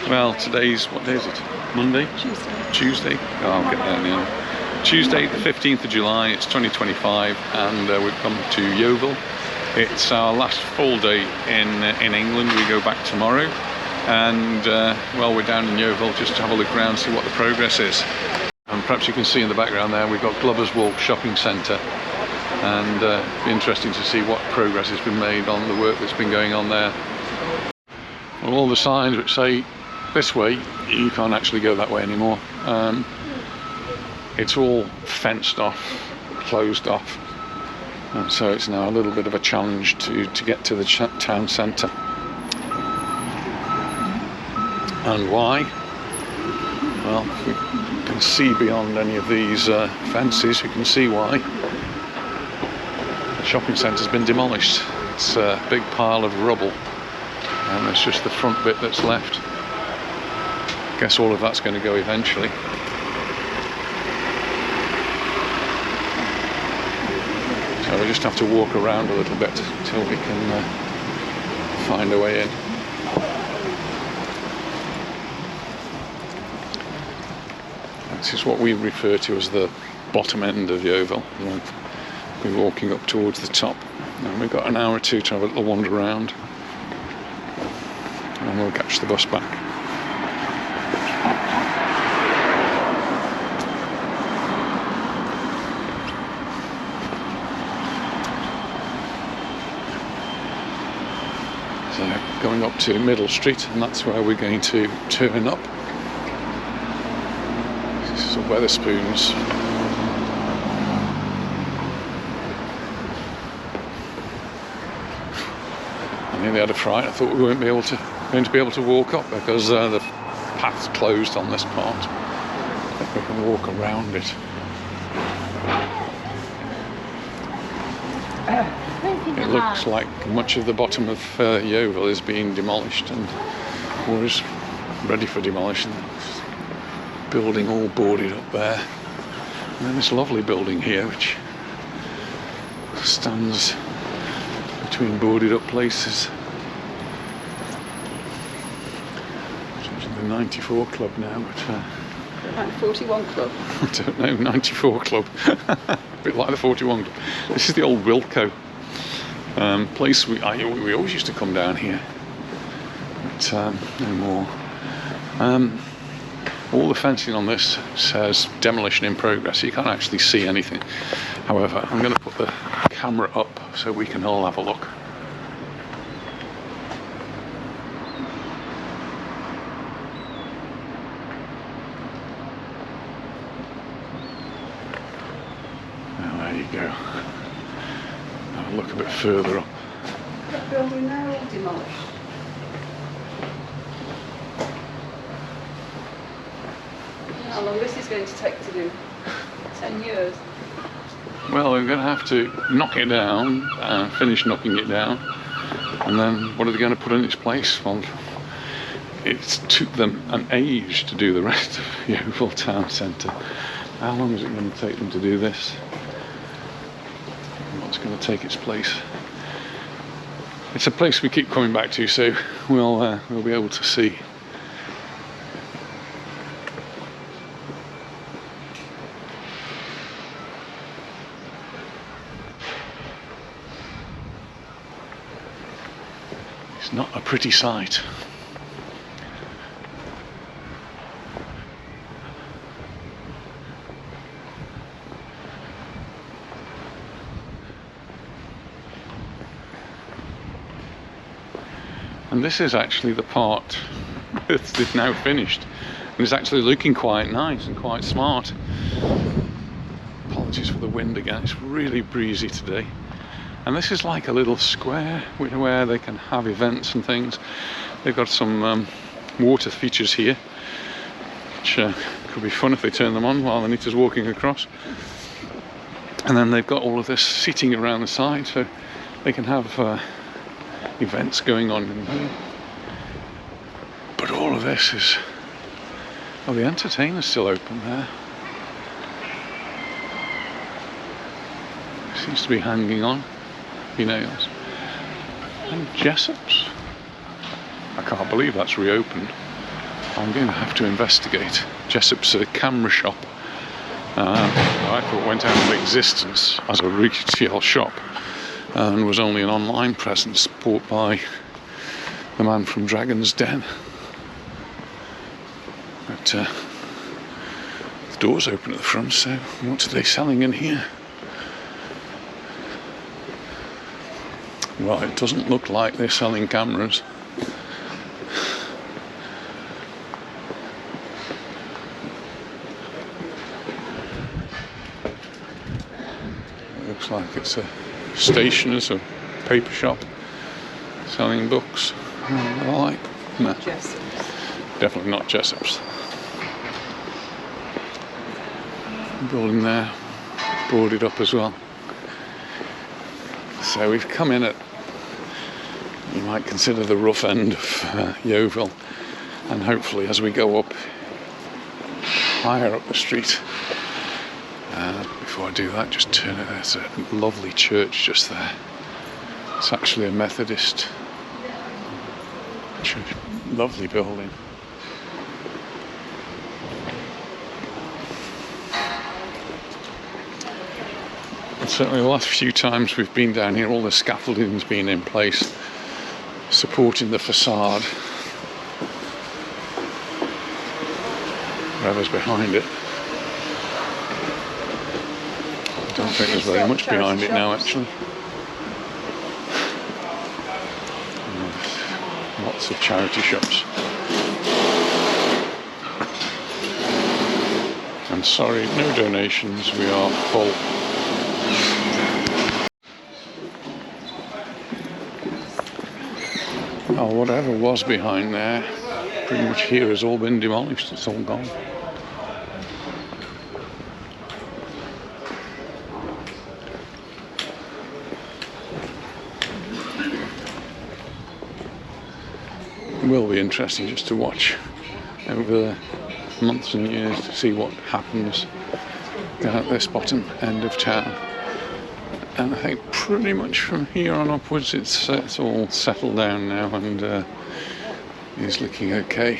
Well, today's, what day is it? Monday? Tuesday? Oh, I'll get there now. Tuesday, the 15th of July, it's 2025, and we've come to Yeovil. It's our last full day in England. We go back tomorrow, and well, we're down in Yeovil just to have a look around, see what the progress is. And perhaps you can see in the background there, we've got Glover's Walk Shopping Centre, and it'll be interesting to see what progress has been made on the work that's been going on there. Well, all the signs which say this way, you can't actually go that way anymore. It's all fenced off, closed off, and so it's now a little bit of a challenge to get to the town centre. And why? Well, if we can see beyond any of these fences, you can see why. The shopping centre's been demolished. It's a big pile of rubble, and it's just the front bit that's left. Guess all of that's going to go eventually. So we just have to walk around a little bit till we can find a way in. This is what we refer to as the bottom end of Yeovil. We'll be walking up towards the top, and we've got an hour or two to have a little wander around, and we'll catch the bus back. So going up to Middle Street, and that's where we're going to turn up. This is a Wetherspoons. I nearly had a fright. I thought we weren't going to be able to walk up because the path's closed on this part. I think we can walk around it. It looks like much of the bottom of Yeovil is being demolished or is ready for demolition. Building all boarded up there. And then this lovely building here which stands between boarded up places. It's the 94 Club now, but... Like the 41 Club? I don't know, 94 Club. A bit like the 41 Club. This is the old Wilco place. We always used to come down here, but no more. All the fencing on this says demolition in progress, so you can't actually see anything. However, I'm going to put the camera up so we can all have a look. There you go. Have a look a bit further up. That building there all demolished. How long this is going to take to do? 10 years? Well, they're going to have to knock it down, finish knocking it down, and then what are they going to put in its place? Well, it took them an age to do the rest of Yeovil town centre. How long is it going to take them to do this? What's going to take its place? It's a place we keep coming back to, so we'll be able to see. It's not a pretty sight. And this is actually the part that's now finished, and it's actually looking quite nice and quite smart. Apologies for the wind again, it's really breezy today. And this is like a little square where they can have events and things. They've got some water features here, which could be fun if they turn them on while Anita's walking across. And then they've got all of this seating around the side, so they can have events going on in here. But all of this is... Oh, the entertainer's still open there. Seems to be hanging on. Nails. And Jessop's. I can't believe that's reopened. I'm going to have to investigate. Jessop's a camera shop. I thought went out of existence as a retail shop and was only an online presence bought by the man from Dragon's Den. But the door's open at the front, so what are they selling in here? Well, it doesn't look like they're selling cameras. It looks like it's a stationer's or paper shop selling books. I like. No, definitely not Jessop's. Building there, boarded up as well. So we've come in at, you might consider, the rough end of Yeovil, and hopefully as we go up higher up the street, before I do that, just turn it. There's a lovely church just there. It's actually a Methodist church. Lovely building. And certainly the last few times we've been down here, all the scaffolding's been in place supporting the facade. Whatever's behind it. I don't think there's very much behind it now, actually. Lots of charity shops. And sorry, no donations, we are full. Well, whatever was behind there, pretty much here has all been demolished, it's all gone. It will be interesting just to watch over the months and years to see what happens down at this bottom end of town. And I think pretty much from here on upwards it's all settled down now and is looking okay.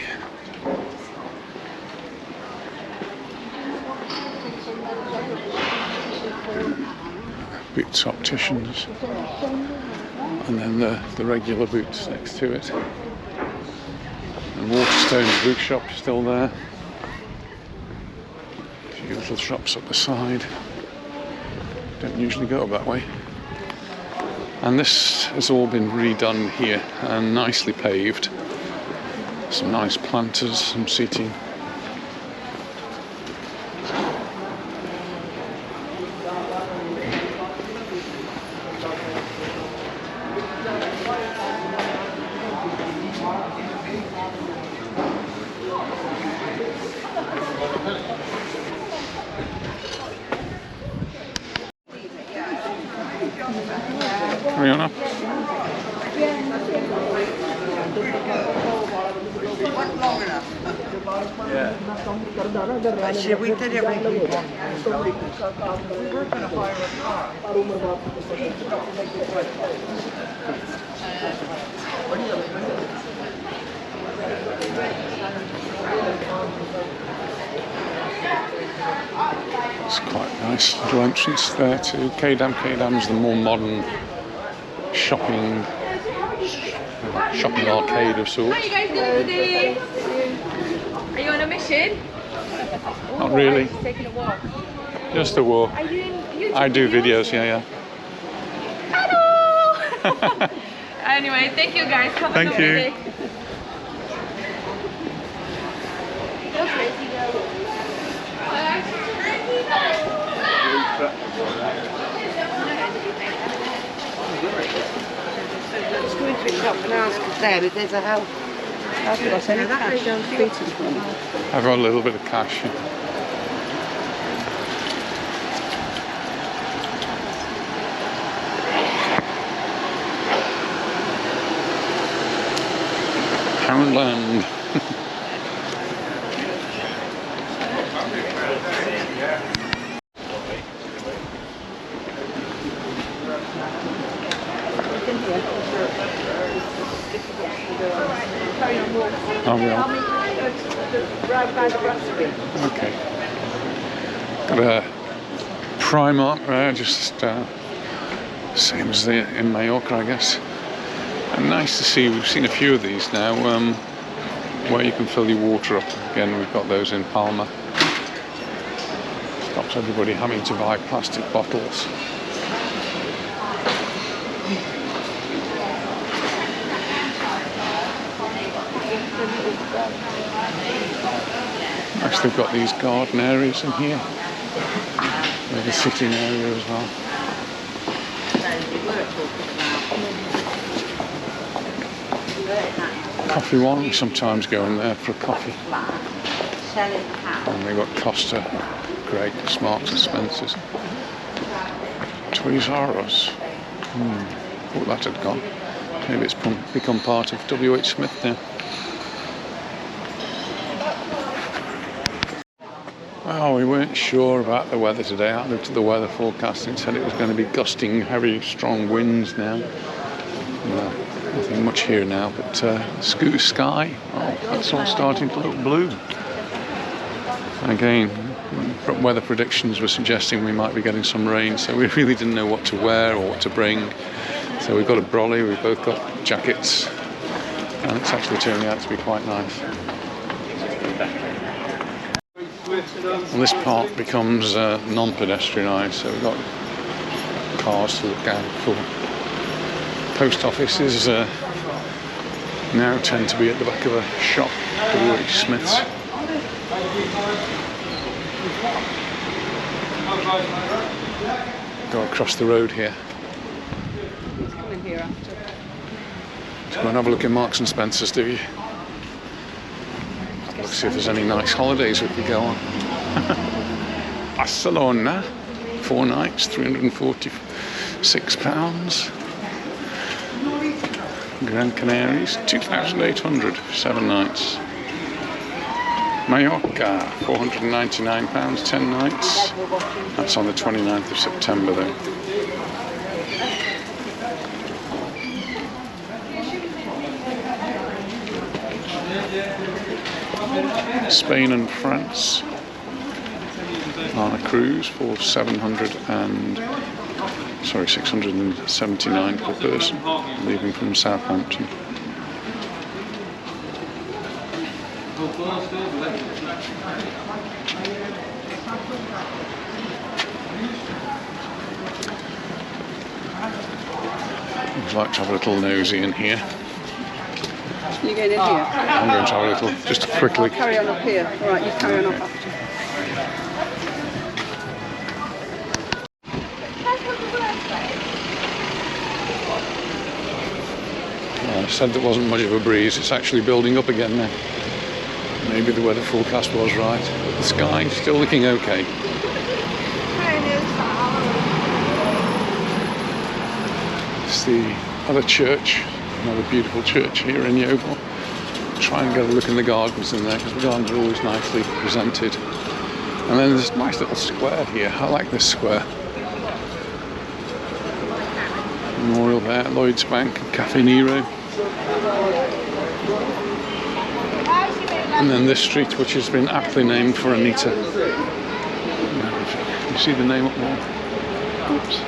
Boots opticians, and then the regular Boots next to it. And Waterstone's bookshop still there. A few little shops up the side. Don't usually go that way. And this has all been redone here and nicely paved. Some nice planters, some seating. Carry on up. Long enough. Yeah. Should we tell you we were going to hire a car. It's quite nice little entrance there to K-Dam. K-Dam's the more modern shopping arcade of sorts. How are you guys doing today? Are you on a mission? Not really. Just taking a walk. Just a walk. Are you doing YouTube I do videos, yeah. Hello! Anyway, thank you guys. Have a Thank lovely you. day. Let's go into a shop and ask them if there's a help. I've got any cash. I've got a little bit of cash. Poundland. Oh, yeah. right by the brasserie. Okay. Got a Primark there, just same as in Mallorca, I guess. And nice to see, we've seen a few of these now, where you can fill your water up. Again, we've got those in Palma. Stops everybody having to buy plastic bottles. Nice, they've got these garden areas in here. There's a sitting area as well. Coffee one, we sometimes go in there for a coffee. And they've got Costa, great, Marks and Spencer's. Toys R Us. Thought that had gone. Maybe it's become part of WH Smith now. Well, we weren't sure about the weather today. I looked at the weather forecast and said it was going to be gusting, heavy, strong winds now. Nothing much here now, but sky, oh, that's all starting to look blue. Again, weather predictions were suggesting we might be getting some rain, so we really didn't know what to wear or what to bring. So we've got a brolly, we've both got jackets, and it's actually turning out to be quite nice. And this park becomes non-pedestrianised, so we've got cars to look out for. Post offices now tend to be at the back of a shop, WH Smith's. Go across the road here. He's coming here after. To go and have a look in Marks and Spencer's, do you? Let's see if there's any nice holidays we could go on. Barcelona, 4 nights, £346. Gran Canaries, 2,800 for 7 nights. Majorca, £499, 10 nights. That's on the 29th of September though. Spain and France on a cruise for 679 per person, leaving from Southampton. I'd like to have a little nosy in here. You going in here? I'm going to have a little, just quickly. I'll carry on up here. All right, you carry on up after. I said there wasn't much of a breeze. It's actually building up again now. Maybe the weather forecast was right. The sky is still looking okay. It's the other church, another beautiful church here in Yeovil. Try and get a look in the gardens in there because the gardens are always nicely presented. And then there's a nice little square here. I like this square. Memorial there, Lloyd's Bank, Cafe Nero. And then this street, which has been aptly named for Anita. You see the name up there? Oops.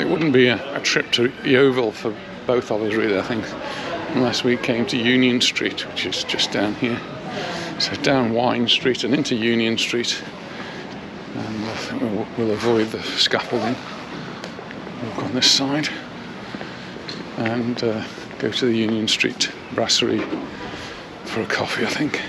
It wouldn't be a trip to Yeovil for both of us really, I think, unless we came to Union Street, which is just down here. So down Wine Street and into Union Street, and I think we'll avoid the scaffolding. Walk on this side and go to the Union Street brasserie for a coffee, I think.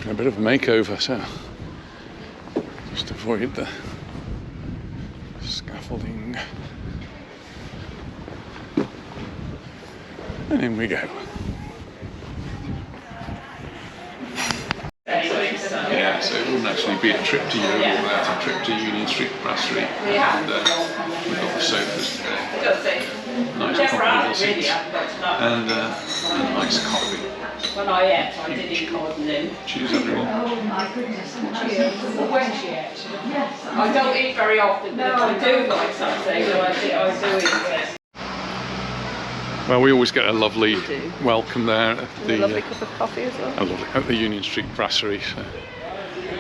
A bit of a makeover, so just avoid the scaffolding. And in we go. Yeah, so it wouldn't actually be a trip to Yeovil without a trip to Union Street Brasserie. And we've got the sofas today. Nice comfortable seats. And a nice coffee. When I ate, I did eat cordon. Cheers everyone. Oh my goodness. Cheers. When she ate. Yes. I don't eat very often, but if I do like something, I do eat it. Well, we always get a lovely welcome there at And a lovely cup of coffee as well. at the Union Street Brasserie. So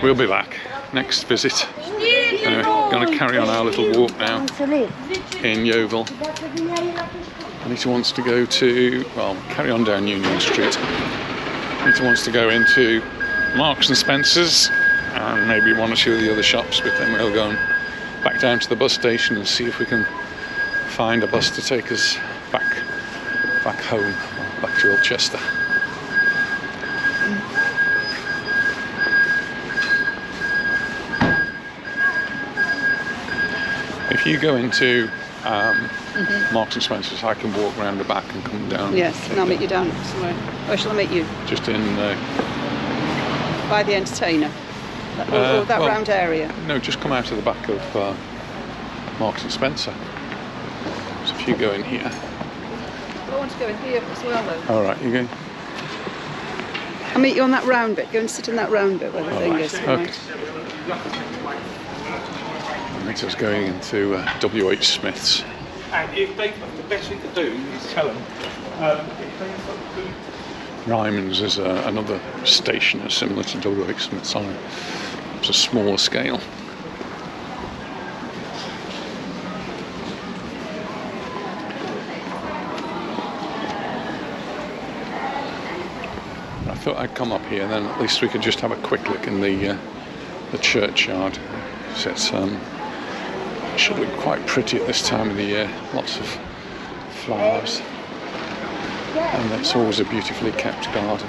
we'll be back next visit. Anyway, going to carry on our little walk now in Yeovil. Anita wants to go to, well, carry on down Union Street. Anita wants to go into Marks and Spencer's and maybe one or two of the other shops, but then we'll go back down to the bus station and see if we can find a bus to take us back home, back to Chester. If you go into Marks and Spencer's, I can walk around the back and come down. Yes, and I'll meet you down somewhere. Where shall I meet you? Just in... by the entertainer? Or that well, round area? No, just come out of the back of Marks and Spencer. So if you go in here... I want to go in here as well though. Alright, you go. I'll meet you on that round bit. Go and sit in that round bit where the thing is. Okay. Anita's going into WH Smith's. And if they, the best thing to do is tell them if they've got food. Ryman's is another stationer similar to WH Smith's on it's a smaller scale. I thought I'd come up here, then at least we could just have a quick look in the churchyard. So it's it should look quite pretty at this time of the year. Lots of flowers, and it's always a beautifully kept garden.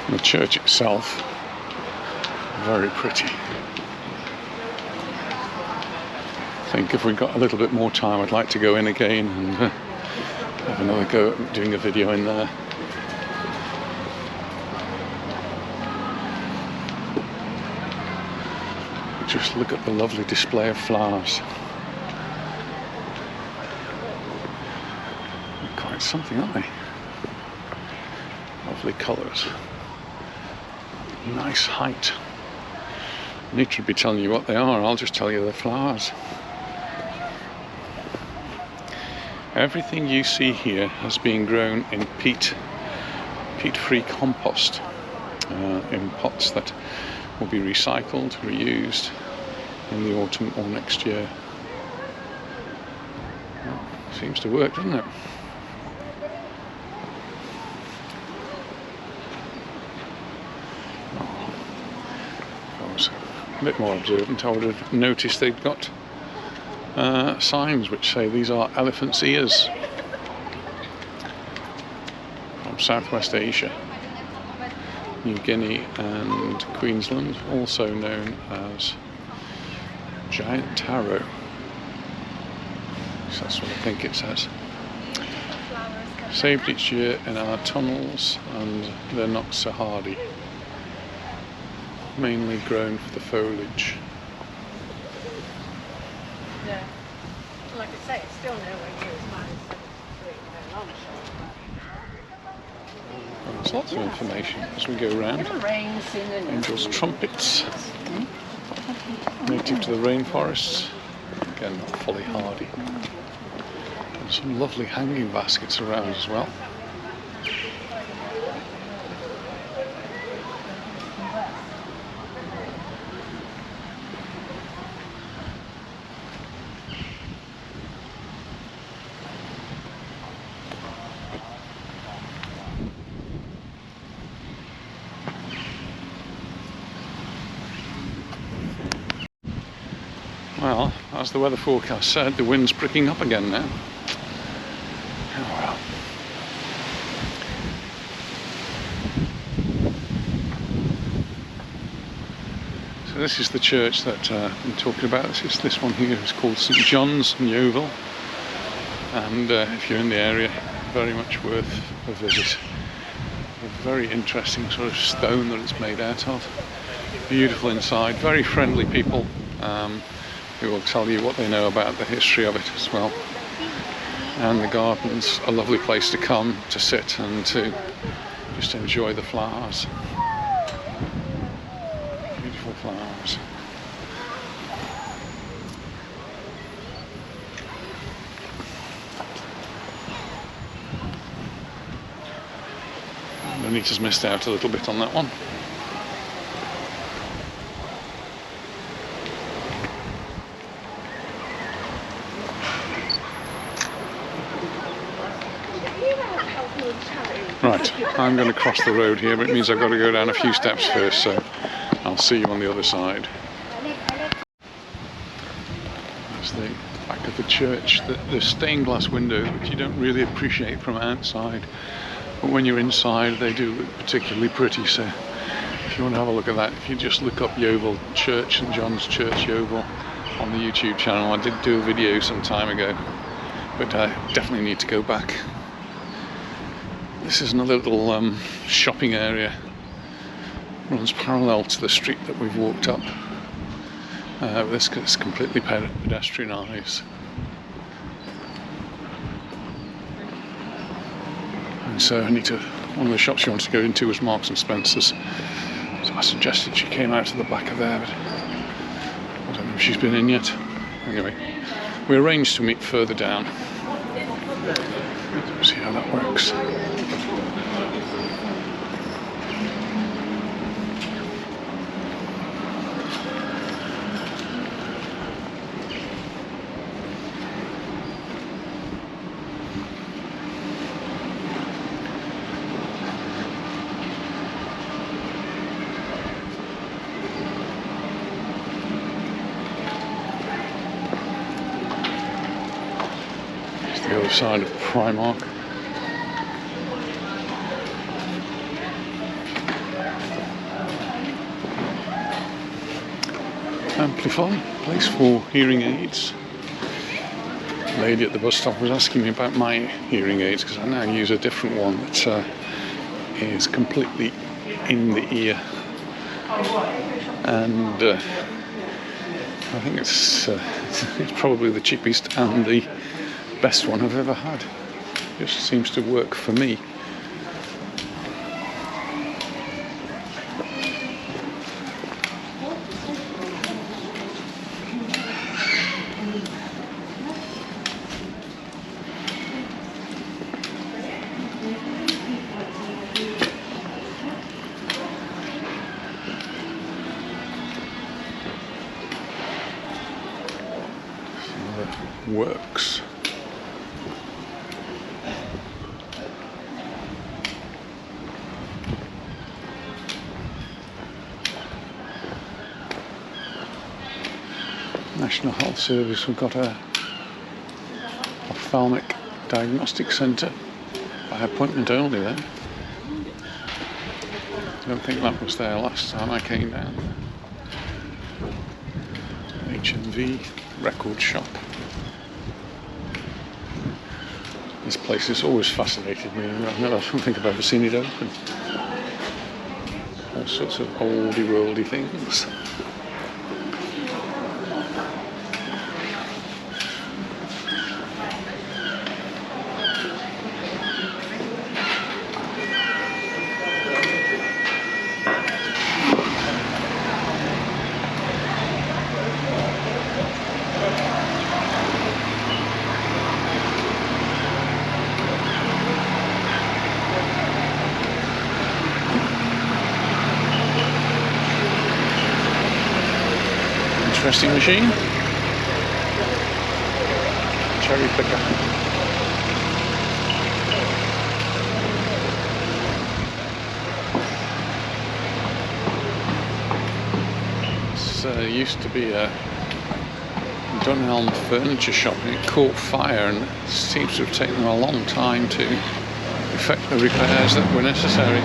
The church itself, very pretty. I think if we got a little bit more time, I'd like to go in again and have another go at doing a video in there. Just look at the lovely display of flowers. They're quite something, aren't they? Lovely colours. Nice height. Anita would be telling you what they are, I'll just tell you they're flowers. Everything you see here has been grown in peat-free compost, in pots that will be recycled, reused in the autumn or next year. Well, seems to work, doesn't it? A bit more observant, I would have noticed they've got signs which say these are elephants' ears from Southwest Asia, New Guinea and Queensland, also known as giant taro. So that's what I think it says. Saved each year in our tunnels, and they're not so hardy. Mainly grown for the foliage. Yeah. Like I say, it's still nowhere near as much as long. There's lots of information as we go around. Angels' trumpets, native to the rainforests, again not fully hardy. And some lovely hanging baskets around as well. as the weather forecast said, the wind's picking up again now. Oh well. So this is the church that I've been talking about. This one here is called St John's in Yeovil, and if you're in the area, very much worth a visit. A very interesting sort of stone that it's made out of. Beautiful inside, very friendly people who will tell you what they know about the history of it as well. And the garden's a lovely place to come to sit and to just enjoy the flowers. Beautiful flowers. Anita's missed out a little bit on that one. Right, I'm going to cross the road here, but it means I've got to go down a few steps first, so I'll see you on the other side. There's the back of the church, the stained glass windows, which you don't really appreciate from outside, but when you're inside they do look particularly pretty. So if you want to have a look at that, if you just look up Yeovil Church, St John's Church Yeovil on the YouTube channel. I did do a video some time ago, but I definitely need to go back. This is another little shopping area, runs parallel to the street that we've walked up. This is completely pedestrianised. And so one of the shops you wanted to go into was Marks and Spencer's. So I suggested she came out to the back of there, but I don't know if she's been in yet. Anyway, we arranged to meet further down. So see how that works. The other side of Primark. Amplify, place for hearing aids. The lady at the bus stop was asking me about my hearing aids because I now use a different one that is completely in the ear, and I think it's probably the cheapest and the best one I've ever had. Just seems to work for me. Works. National Health Service, we've got a ophthalmic diagnostic centre by appointment only there. I don't think that was there last time I came down. HMV record shop. This place has always fascinated me. I don't think I've ever seen it open. All sorts of oldie worldy things. Interesting machine. Cherry picker. This used to be a Dunelm furniture shop, and it caught fire, and it seems to have taken them a long time to effect the repairs that were necessary.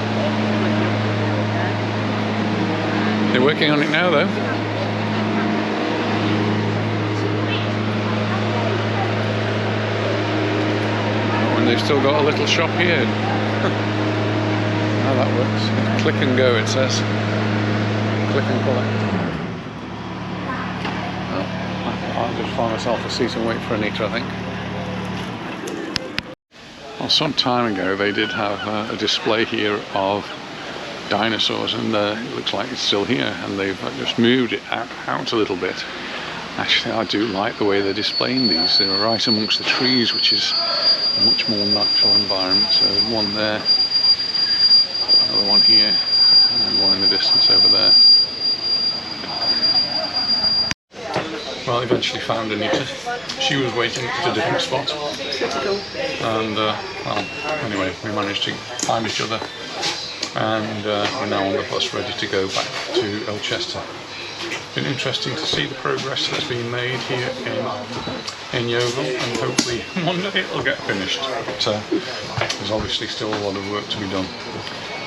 They're working on it now though. Oh, and they've still got a little shop here. How that works. Click and go, it says. Click and collect. I'll just find myself a seat and wait for Anita, I think. Well, some time ago they did have a display here of dinosaurs, and it looks like it's still here, and they've just moved it out a little bit. Actually, I do like the way they're displaying these. They're right amongst the trees, which is a much more natural environment. So one there, another one here, and one in the distance over there. Well, eventually found Anita. She was waiting at a different spot. And, well, anyway, we managed to find each other. And we're now on the bus ready to go back to Elchester. It's been interesting to see the progress that's been made here in Yeovil, and hopefully one day it'll get finished. But there's obviously still a lot of work to be done.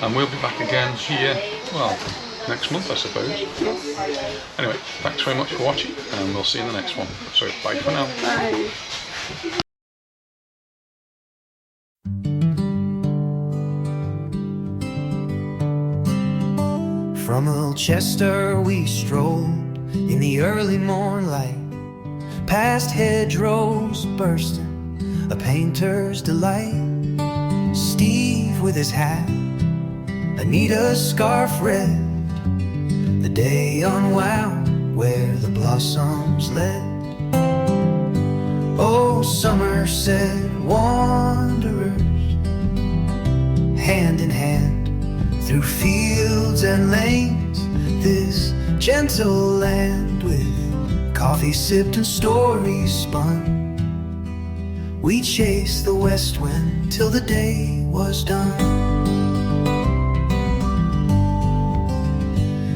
And we'll be back again here, well, next month, I suppose. Anyway, thanks very much for watching, and we'll see you in the next one. So bye for now. Bye. From Elchester we strolled in the early morn light, past hedgerows bursting, a painter's delight. Steve with his hat, Anita's scarf red, the day unwound where the blossoms led. Oh, Somerset wanderers, hand in hand through fields and lanes, this gentle land with coffee sipped and stories spun. We chased the west wind till the day was done.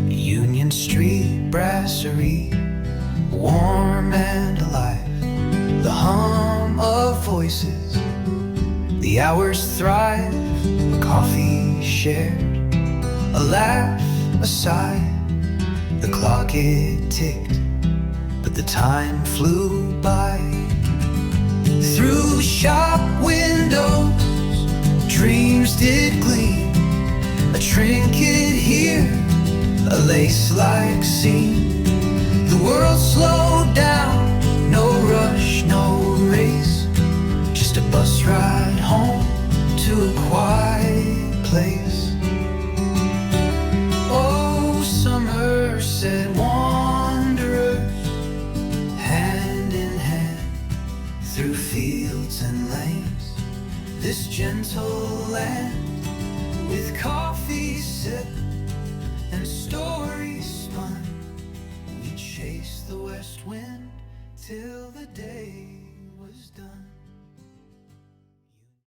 Union Street brasserie, warm and alive, the hum of voices, the hours thrive, coffee shared, a laugh, a sigh, the clock it ticked, but the time flew by. Through shop windows, dreams did gleam, a trinket here, a lace-like scene. The world slowed down, no rush, no race, just a bus ride home to a quiet place. Somerset wanderers, hand in hand through fields and lanes, this gentle land with coffee sip and stories spun. We chased the west wind till the day was done.